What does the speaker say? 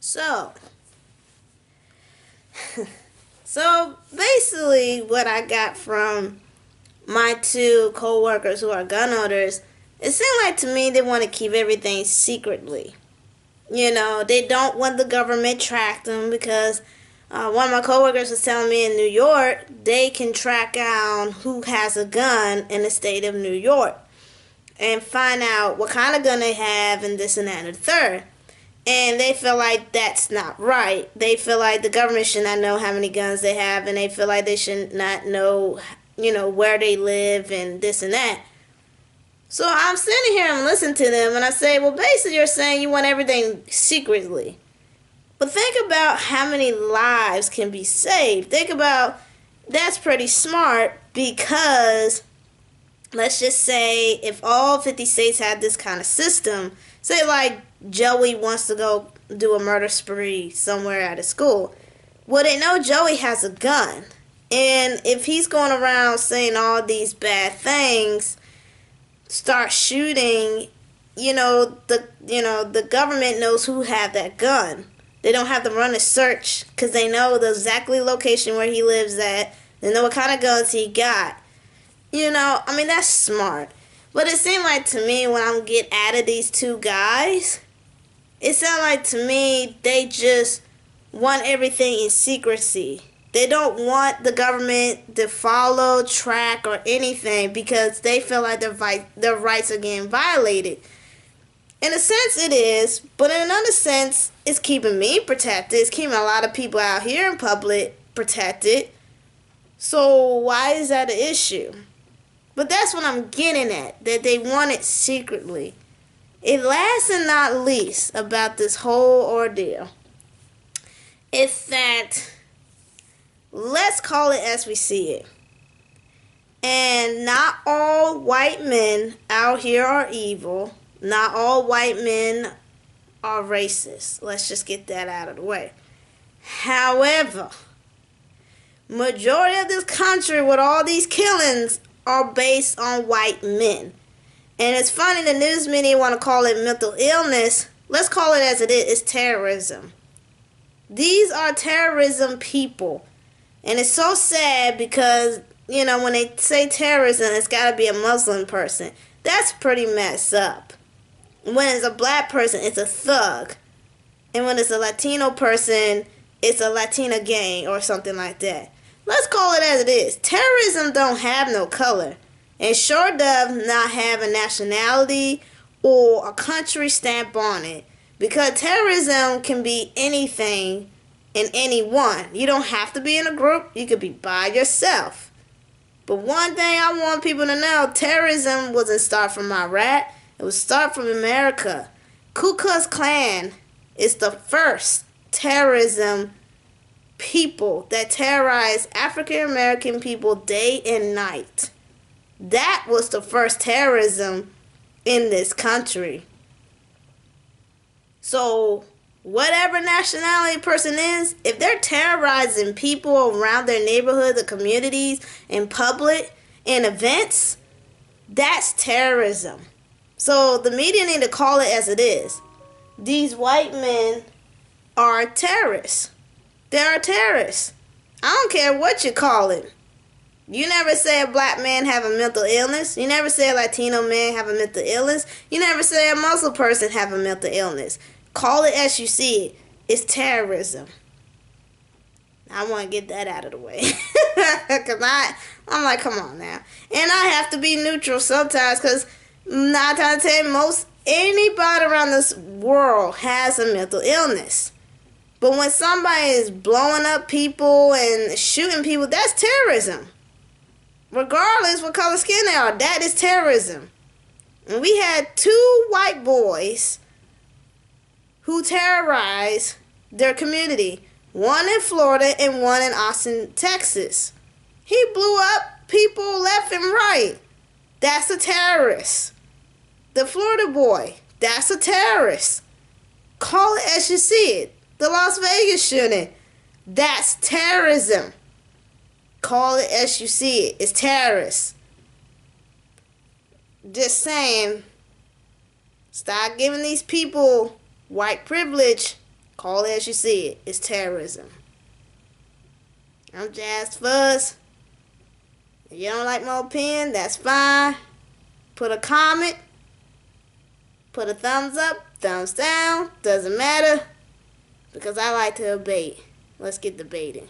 So, so basically, what I got from my two co-workers who are gun owners, it seemed like to me they want to keep everything secretly. They don't want the government track them because one of my coworkers was telling me in New York they can track down who has a gun in the state of New York and find out what kind of gun they have and this and that and the third. And they feel like that's not right. They feel like the government should not know how many guns they have, and they feel like they should not know, where they live and this and that. So I'm sitting here and listening to them, and I say, well, basically you're saying you want everything secretly. But think about how many lives can be saved. Think about that's pretty smart because let's just say if all 50 states had this kind of system, say like Joey wants to go do a murder spree somewhere at a school. Well, they know Joey has a gun. And if he's going around saying all these bad things, start shooting, the government knows who have that gun. They don't have to run a search because they know the exactly location where he lives at. They know what kind of guns he got. That's smart. But it seemed like to me when I'm get out of these two guys, it sounded like to me they just want everything in secrecy. They don't want the government to follow, track, or anything because they feel like their rights are getting violated. In a sense, it is, but in another sense, it's keeping me protected. It's keeping a lot of people out here in public protected. So why is that an issue? But that's what I'm getting at, that they want it secretly. And last and not least about this whole ordeal is that let's call it as we see it. And not all white men out here are evil. Not all white men are racist. Let's just get that out of the way. However, majority of this country with all these killings are based on white men. And it's funny the news media want to call it mental illness. Let's call it as it is. It's terrorism. These are terrorism people. And it's so sad because, when they say terrorism, it's got to be a Muslim person. That's pretty messed up. When it's a black person, it's a thug. And when it's a Latino person, it's a Latina gang or something like that. Let's call it as it is. Terrorism don't have no color. And sure does not have a nationality or a country stamp on it. Because terrorism can be anything and anyone. You don't have to be in a group. You could be by yourself. But one thing I want people to know, terrorism wasn't start from Iraq. It was start from America. Ku Klux Klan is the first terrorism people that terrorize African American people day and night. That was the first terrorism in this country. So, whatever nationality a person is, if they're terrorizing people around their neighborhood, the communities, in public, in events, that's terrorism. So, the media need to call it as it is. These white men are terrorists. They are terrorists. I don't care what you call it. You never say a black man have a mental illness. You never say a Latino man have a mental illness. You never say a Muslim person have a mental illness. Call it as you see it. It's terrorism. I want to get that out of the way. Because I'm like, come on now. And I have to be neutral sometimes because 9 times out of 10, most anybody around this world has a mental illness. But when somebody is blowing up people and shooting people, that's terrorism. Regardless what color skin they are, that is terrorism. And we had 2 white boys who terrorized their community. One in Florida and one in Austin, Texas. He blew up people left and right. That's a terrorist. The Florida boy, that's a terrorist. Call it as you see it. The Las Vegas shooting, that's terrorism. Call it as you see it. It's terrorist. Just saying, stop giving these people white privilege Call it as you see it. It's terrorism. I'm Jazz Fuzz. If you don't like my opinion, that's fine. Put a comment. Put a thumbs up, thumbs down. Doesn't matter. Because I like to debate. Let's get debating.